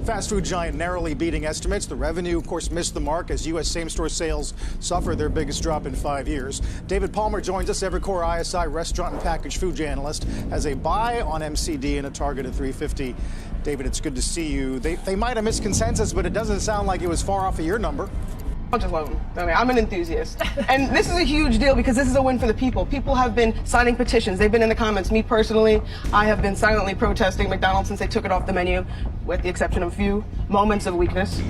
Fast food giant narrowly beating estimates. The revenue, of course, missed the mark as U.S. same-store sales suffer their biggest drop in 5 years. David Palmer joins us, Evercore ISI restaurant and packaged food analyst, has a buy on MCD and a target at 350. David, it's good to see you. They might have missed consensus, but it doesn't sound like it was far off of your number. I just love them. I mean, I'm an enthusiast. And this is a huge deal because this is a win for the people. People have been signing petitions. They've been in the comments. Me personally, I have been silently protesting McDonald's since they took it off the menu, with the exception of a few moments of weakness.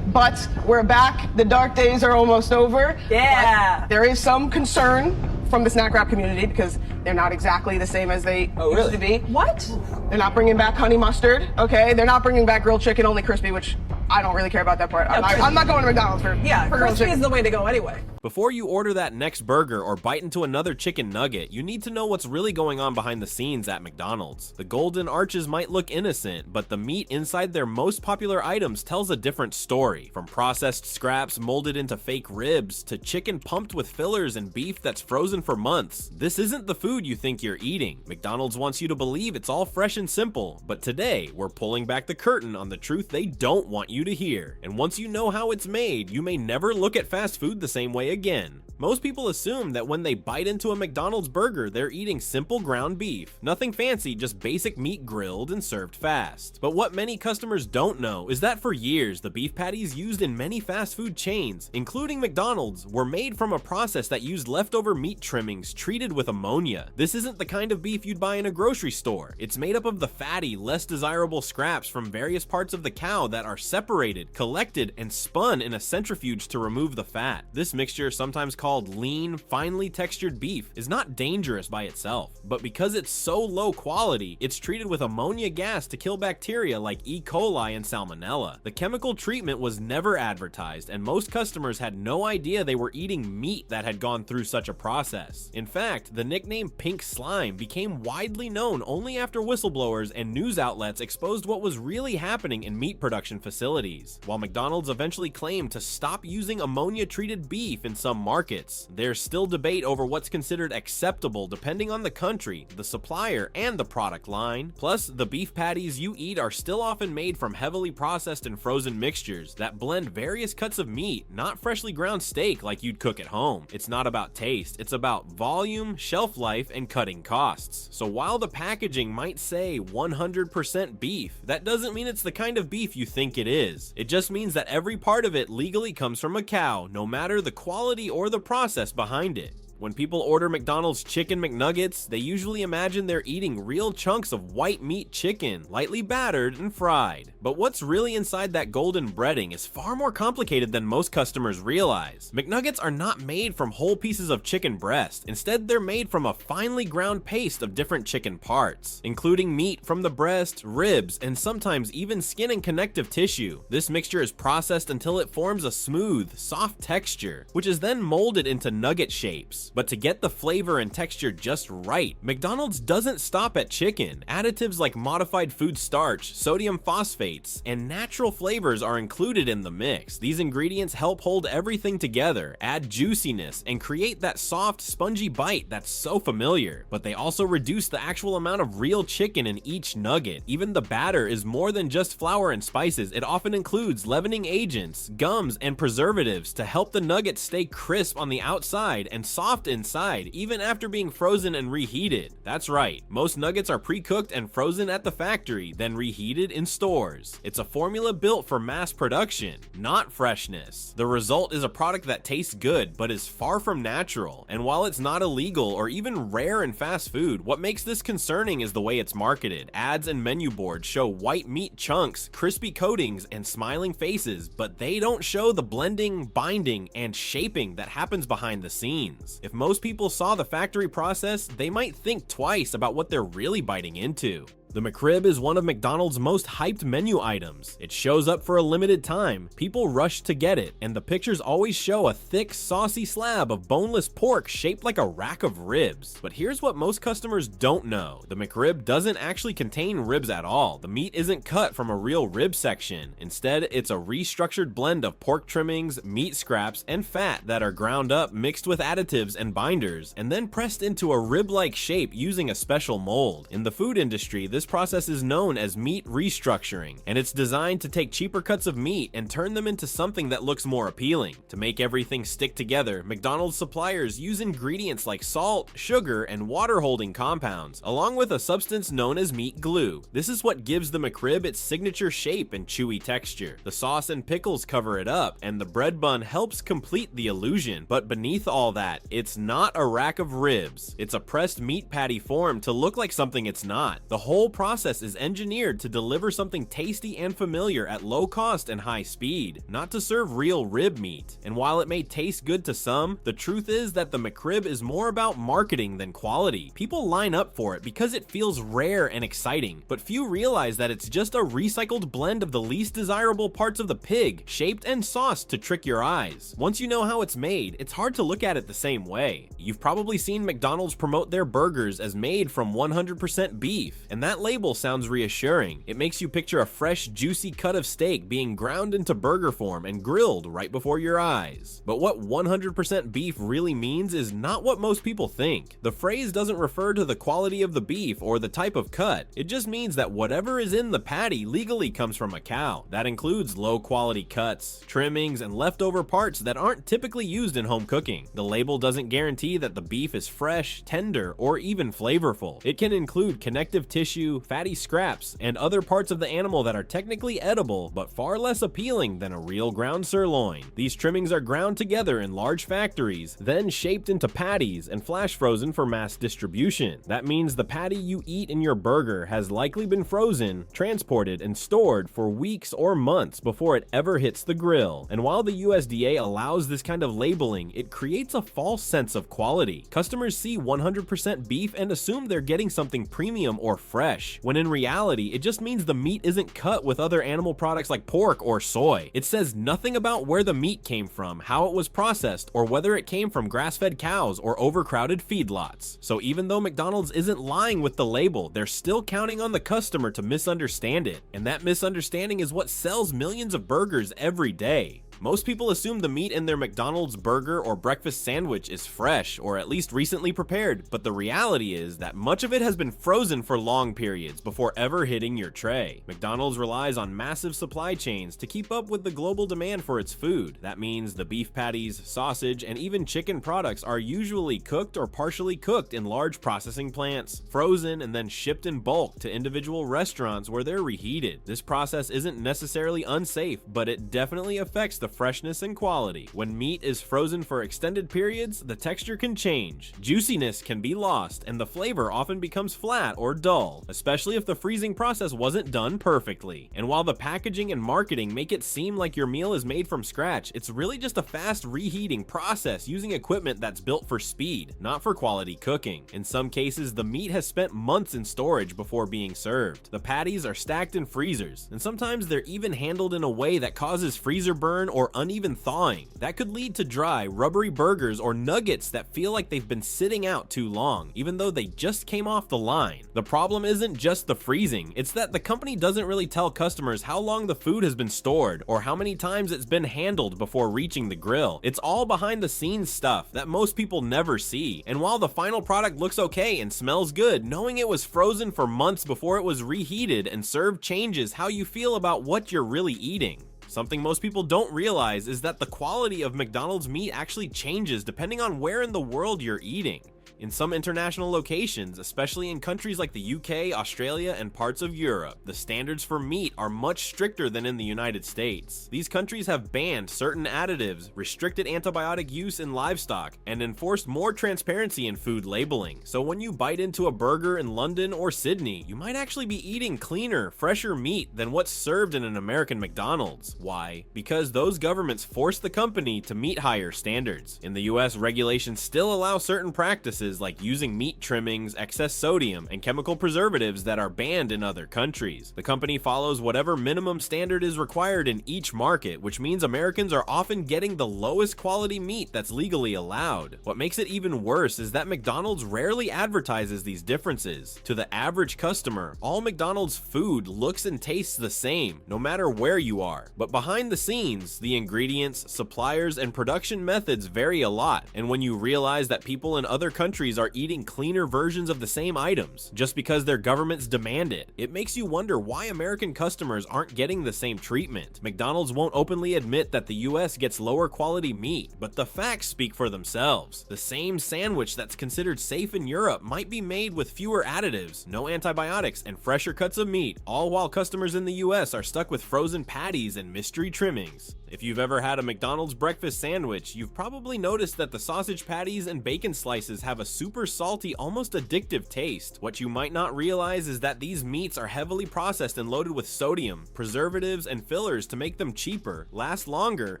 But we're back. The dark days are almost over. Yeah. But there is some concern from the snack wrap community because they're not exactly the same as they used to be. What? They're not bringing back honey mustard, okay? They're not bringing back grilled chicken, only crispy, which I don't really care about that part. I'm not going to McDonald's for grilled crispy chicken. is the way to go anyway. Before you order that next burger or bite into another chicken nugget, you need to know what's really going on behind the scenes at McDonald's. The golden arches might look innocent, but the meat inside their most popular items tells a different story. From processed scraps molded into fake ribs to chicken pumped with fillers and beef that's frozen for months, this isn't the food you think you're eating. McDonald's wants you to believe it's all fresh and simple, but today we're pulling back the curtain on the truth they don't want you to hear. And once you know how it's made, you may never look at fast food the same way again. Most people assume that when they bite into a McDonald's burger, they're eating simple ground beef. Nothing fancy, just basic meat grilled and served fast. But what many customers don't know is that for years, the beef patties used in many fast food chains, including McDonald's, were made from a process that used leftover meat trimmings treated with ammonia. This isn't the kind of beef you'd buy in a grocery store. It's made up of the fatty, less desirable scraps from various parts of the cow that are separated, collected, and spun in a centrifuge to remove the fat. This mixture, sometimes called lean, finely textured beef, is not dangerous by itself, but because it's so low quality, it's treated with ammonia gas to kill bacteria like E. coli and salmonella. The chemical treatment was never advertised, and most customers had no idea they were eating meat that had gone through such a process. In fact, the nickname pink slime became widely known only after whistleblowers and news outlets exposed what was really happening in meat production facilities. While McDonald's eventually claimed to stop using ammonia-treated beef in some markets, there's still debate over what's considered acceptable depending on the country, the supplier, and the product line. Plus, the beef patties you eat are still often made from heavily processed and frozen mixtures that blend various cuts of meat, not freshly ground steak like you'd cook at home. It's not about taste, it's about volume, shelf life, and cutting costs. So while the packaging might say 100% beef, that doesn't mean it's the kind of beef you think it is. It just means that every part of it legally comes from a cow, no matter the quality or the process behind it. When people order McDonald's Chicken McNuggets, they usually imagine they're eating real chunks of white meat chicken, lightly battered and fried. But what's really inside that golden breading is far more complicated than most customers realize. McNuggets are not made from whole pieces of chicken breast. Instead, they're made from a finely ground paste of different chicken parts, including meat from the breast, ribs, and sometimes even skin and connective tissue. This mixture is processed until it forms a smooth, soft texture, which is then molded into nugget shapes. But to get the flavor and texture just right, McDonald's doesn't stop at chicken. Additives like modified food starch, sodium phosphates, and natural flavors are included in the mix. These ingredients help hold everything together, add juiciness, and create that soft, spongy bite that's so familiar. But they also reduce the actual amount of real chicken in each nugget. Even the batter is more than just flour and spices. It often includes leavening agents, gums, and preservatives to help the nuggets stay crisp on the outside and soft inside, even after being frozen and reheated. That's right, most nuggets are pre-cooked and frozen at the factory, then reheated in stores. It's a formula built for mass production, not freshness. The result is a product that tastes good, but is far from natural. And while it's not illegal or even rare in fast food, what makes this concerning is the way it's marketed. Ads and menu boards show white meat chunks, crispy coatings, and smiling faces, but they don't show the blending, binding, and shaping that happens behind the scenes. If most people saw the factory process, they might think twice about what they're really biting into. The McRib is one of McDonald's most hyped menu items. It shows up for a limited time, people rush to get it, and the pictures always show a thick, saucy slab of boneless pork shaped like a rack of ribs. But here's what most customers don't know. The McRib doesn't actually contain ribs at all. The meat isn't cut from a real rib section. Instead, it's a restructured blend of pork trimmings, meat scraps, and fat that are ground up, mixed with additives and binders, and then pressed into a rib-like shape using a special mold. In the food industry, this This process is known as meat restructuring, and it's designed to take cheaper cuts of meat and turn them into something that looks more appealing. To make everything stick together, McDonald's suppliers use ingredients like salt, sugar, and water-holding compounds, along with a substance known as meat glue. This is what gives the McRib its signature shape and chewy texture. The sauce and pickles cover it up, and the bread bun helps complete the illusion. But beneath all that, it's not a rack of ribs. It's a pressed meat patty formed to look like something it's not. The whole process is engineered to deliver something tasty and familiar at low cost and high speed, not to serve real rib meat. And while it may taste good to some, the truth is that the McRib is more about marketing than quality. People line up for it because it feels rare and exciting, but few realize that it's just a recycled blend of the least desirable parts of the pig, shaped and sauced to trick your eyes. Once you know how it's made, it's hard to look at it the same way. You've probably seen McDonald's promote their burgers as made from 100% beef, and that label sounds reassuring. It makes you picture a fresh, juicy cut of steak being ground into burger form and grilled right before your eyes. But what 100% beef really means is not what most people think. The phrase doesn't refer to the quality of the beef or the type of cut. It just means that whatever is in the patty legally comes from a cow. That includes low-quality cuts, trimmings, and leftover parts that aren't typically used in home cooking. The label doesn't guarantee that the beef is fresh, tender, or even flavorful. It can include connective tissue, fatty scraps, and other parts of the animal that are technically edible but far less appealing than a real ground sirloin. These trimmings are ground together in large factories, then shaped into patties and flash frozen for mass distribution. That means the patty you eat in your burger has likely been frozen, transported, and stored for weeks or months before it ever hits the grill. And while the USDA allows this kind of labeling, it creates a false sense of quality. Customers see 100% beef and assume they're getting something premium or fresh, when in reality, it just means the meat isn't cut with other animal products like pork or soy. It says nothing about where the meat came from, how it was processed, or whether it came from grass-fed cows or overcrowded feedlots. So even though McDonald's isn't lying with the label, they're still counting on the customer to misunderstand it. And that misunderstanding is what sells millions of burgers every day. Most people assume the meat in their McDonald's burger or breakfast sandwich is fresh or at least recently prepared, but the reality is that much of it has been frozen for long periods before ever hitting your tray. McDonald's relies on massive supply chains to keep up with the global demand for its food. That means the beef patties, sausage, and even chicken products are usually cooked or partially cooked in large processing plants, frozen, and then shipped in bulk to individual restaurants where they're reheated. This process isn't necessarily unsafe, but it definitely affects the freshness and quality. When meat is frozen for extended periods, the texture can change, juiciness can be lost, and the flavor often becomes flat or dull, especially if the freezing process wasn't done perfectly. And while the packaging and marketing make it seem like your meal is made from scratch, it's really just a fast reheating process using equipment that's built for speed, not for quality cooking. In some cases, the meat has spent months in storage before being served. The patties are stacked in freezers, and sometimes they're even handled in a way that causes freezer burn or uneven thawing. That could lead to dry, rubbery burgers or nuggets that feel like they've been sitting out too long, even though they just came off the line. The problem isn't just the freezing, it's that the company doesn't really tell customers how long the food has been stored or how many times it's been handled before reaching the grill. It's all behind the scenes stuff that most people never see. And while the final product looks okay and smells good, knowing it was frozen for months before it was reheated and served changes how you feel about what you're really eating. Something most people don't realize is that the quality of McDonald's meat actually changes depending on where in the world you're eating. In some international locations, especially in countries like the UK, Australia, and parts of Europe, the standards for meat are much stricter than in the United States. These countries have banned certain additives, restricted antibiotic use in livestock, and enforced more transparency in food labeling. So when you bite into a burger in London or Sydney, you might actually be eating cleaner, fresher meat than what's served in an American McDonald's. Why? Because those governments force the company to meet higher standards. In the US, regulations still allow certain practices like using meat trimmings, excess sodium, and chemical preservatives that are banned in other countries. The company follows whatever minimum standard is required in each market, which means Americans are often getting the lowest quality meat that's legally allowed. What makes it even worse is that McDonald's rarely advertises these differences. To the average customer, all McDonald's food looks and tastes the same, no matter where you are. But behind the scenes, the ingredients, suppliers, and production methods vary a lot, and when you realize that people in other countries countries are eating cleaner versions of the same items, just because their governments demand it. It makes you wonder why American customers aren't getting the same treatment. McDonald's won't openly admit that the US gets lower quality meat, but the facts speak for themselves. The same sandwich that's considered safe in Europe might be made with fewer additives, no antibiotics, and fresher cuts of meat, all while customers in the US are stuck with frozen patties and mystery trimmings. If you've ever had a McDonald's breakfast sandwich, you've probably noticed that the sausage patties and bacon slices have a super salty, almost addictive taste. What you might not realize is that these meats are heavily processed and loaded with sodium, preservatives, and fillers to make them cheaper, last longer,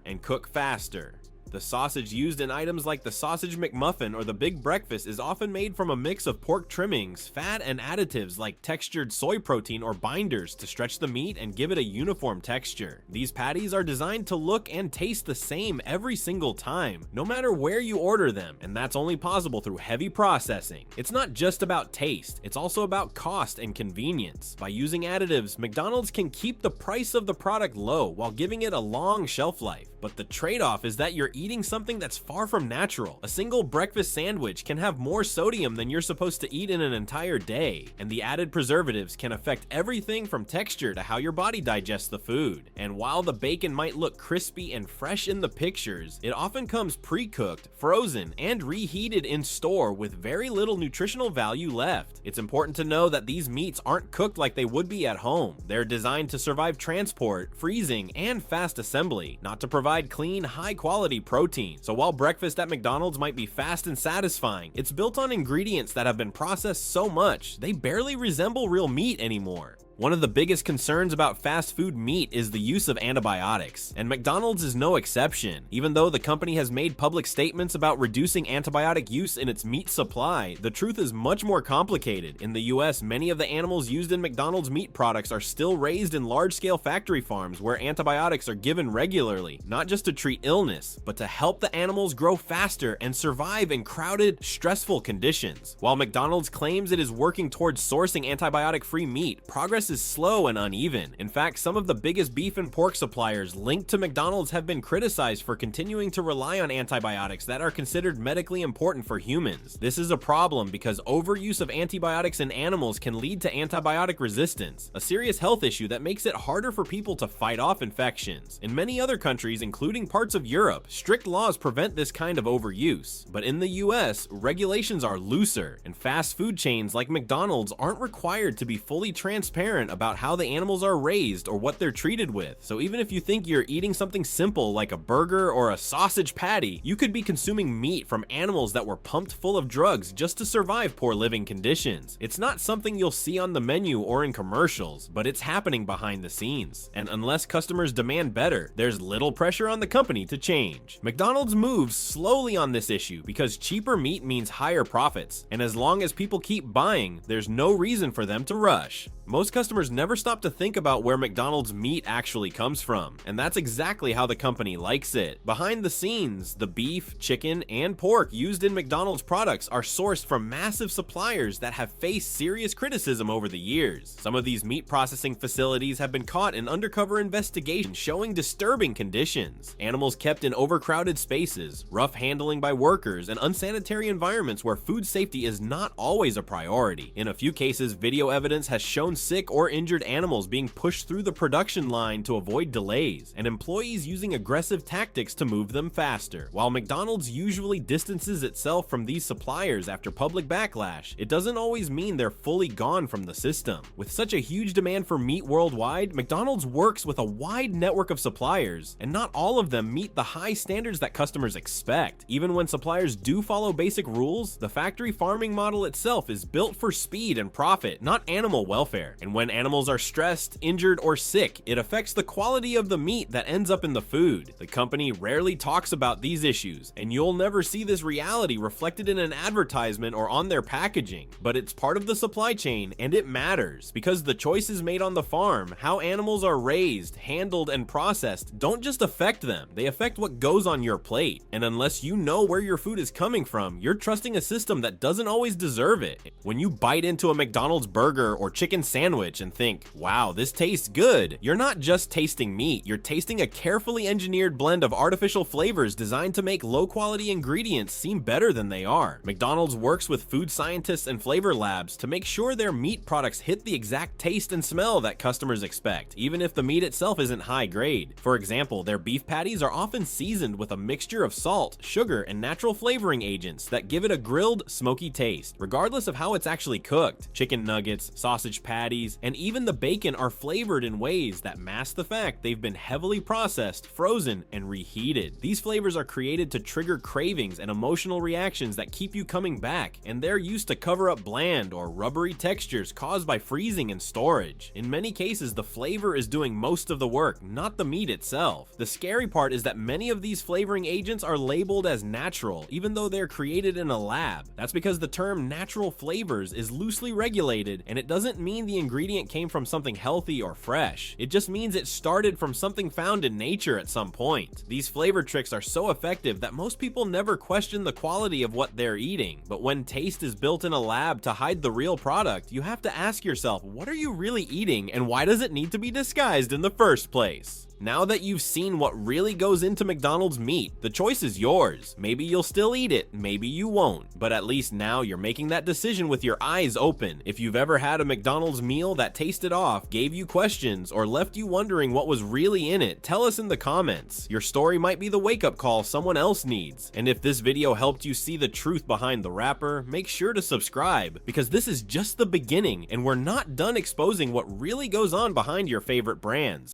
and cook faster. The sausage used in items like the sausage McMuffin or the Big Breakfast is often made from a mix of pork trimmings, fat, and additives like textured soy protein or binders to stretch the meat and give it a uniform texture. These patties are designed to look and taste the same every single time, no matter where you order them, and that's only possible through heavy processing. It's not just about taste, it's also about cost and convenience. By using additives, McDonald's can keep the price of the product low while giving it a long shelf life. But the trade-off is that you're eating something that's far from natural. A single breakfast sandwich can have more sodium than you're supposed to eat in an entire day, and the added preservatives can affect everything from texture to how your body digests the food. And while the bacon might look crispy and fresh in the pictures, it often comes pre-cooked, frozen, and reheated in store with very little nutritional value left. It's important to know that these meats aren't cooked like they would be at home. They're designed to survive transport, freezing, and fast assembly, not to provide clean, high-quality protein. So while breakfast at McDonald's might be fast and satisfying, it's built on ingredients that have been processed so much, they barely resemble real meat anymore. One of the biggest concerns about fast food meat is the use of antibiotics, and McDonald's is no exception. Even though the company has made public statements about reducing antibiotic use in its meat supply, the truth is much more complicated. In the US, many of the animals used in McDonald's meat products are still raised in large-scale factory farms where antibiotics are given regularly, not just to treat illness, but to help the animals grow faster and survive in crowded, stressful conditions. While McDonald's claims it is working towards sourcing antibiotic-free meat, progress is slow and uneven. In fact, some of the biggest beef and pork suppliers linked to McDonald's have been criticized for continuing to rely on antibiotics that are considered medically important for humans. This is a problem because overuse of antibiotics in animals can lead to antibiotic resistance, a serious health issue that makes it harder for people to fight off infections. In many other countries, including parts of Europe, strict laws prevent this kind of overuse. But in the US, regulations are looser, and fast food chains like McDonald's aren't required to be fully transparent about how the animals are raised or what they're treated with. So even if you think you're eating something simple like a burger or a sausage patty, you could be consuming meat from animals that were pumped full of drugs just to survive poor living conditions. It's not something you'll see on the menu or in commercials, but it's happening behind the scenes. And unless customers demand better, there's little pressure on the company to change. McDonald's moves slowly on this issue because cheaper meat means higher profits, and as long as people keep buying, there's no reason for them to rush. Most customers never stop to think about where McDonald's meat actually comes from, and that's exactly how the company likes it. Behind the scenes, the beef, chicken, and pork used in McDonald's products are sourced from massive suppliers that have faced serious criticism over the years. Some of these meat processing facilities have been caught in undercover investigations showing disturbing conditions. Animals kept in overcrowded spaces, rough handling by workers, and unsanitary environments where food safety is not always a priority. In a few cases, video evidence has shown sick or injured animals being pushed through the production line to avoid delays, and employees using aggressive tactics to move them faster. While McDonald's usually distances itself from these suppliers after public backlash, it doesn't always mean they're fully gone from the system. With such a huge demand for meat worldwide, McDonald's works with a wide network of suppliers, and not all of them meet the high standards that customers expect. Even when suppliers do follow basic rules, the factory farming model itself is built for speed and profit, not animal welfare. And when animals are stressed, injured, or sick, it affects the quality of the meat that ends up in the food. The company rarely talks about these issues, and you'll never see this reality reflected in an advertisement or on their packaging. But it's part of the supply chain, and it matters, because the choices made on the farm, how animals are raised, handled, and processed, don't just affect them, they affect what goes on your plate. And unless you know where your food is coming from, you're trusting a system that doesn't always deserve it. When you bite into a McDonald's burger or chicken sandwich, sandwich and think, wow, this tastes good. You're not just tasting meat, you're tasting a carefully engineered blend of artificial flavors designed to make low-quality ingredients seem better than they are. McDonald's works with food scientists and flavor labs to make sure their meat products hit the exact taste and smell that customers expect, even if the meat itself isn't high grade. For example, their beef patties are often seasoned with a mixture of salt, sugar, and natural flavoring agents that give it a grilled, smoky taste, regardless of how it's actually cooked. Chicken nuggets, sausage patties, and even the bacon are flavored in ways that mask the fact they've been heavily processed, frozen, and reheated. These flavors are created to trigger cravings and emotional reactions that keep you coming back, and they're used to cover up bland or rubbery textures caused by freezing and storage. In many cases, the flavor is doing most of the work, not the meat itself. The scary part is that many of these flavoring agents are labeled as natural, even though they're created in a lab. That's because the term natural flavors is loosely regulated, and it doesn't mean the ingredient came from something healthy or fresh. It just means it started from something found in nature at some point. These flavor tricks are so effective that most people never question the quality of what they're eating. But when taste is built in a lab to hide the real product, you have to ask yourself, what are you really eating, and why does it need to be disguised in the first place? Now that you've seen what really goes into McDonald's meat, the choice is yours. Maybe you'll still eat it, maybe you won't, but at least now you're making that decision with your eyes open. If you've ever had a McDonald's meal that tasted off, gave you questions, or left you wondering what was really in it, tell us in the comments. Your story might be the wake-up call someone else needs. And if this video helped you see the truth behind the wrapper, make sure to subscribe, because this is just the beginning, and we're not done exposing what really goes on behind your favorite brands.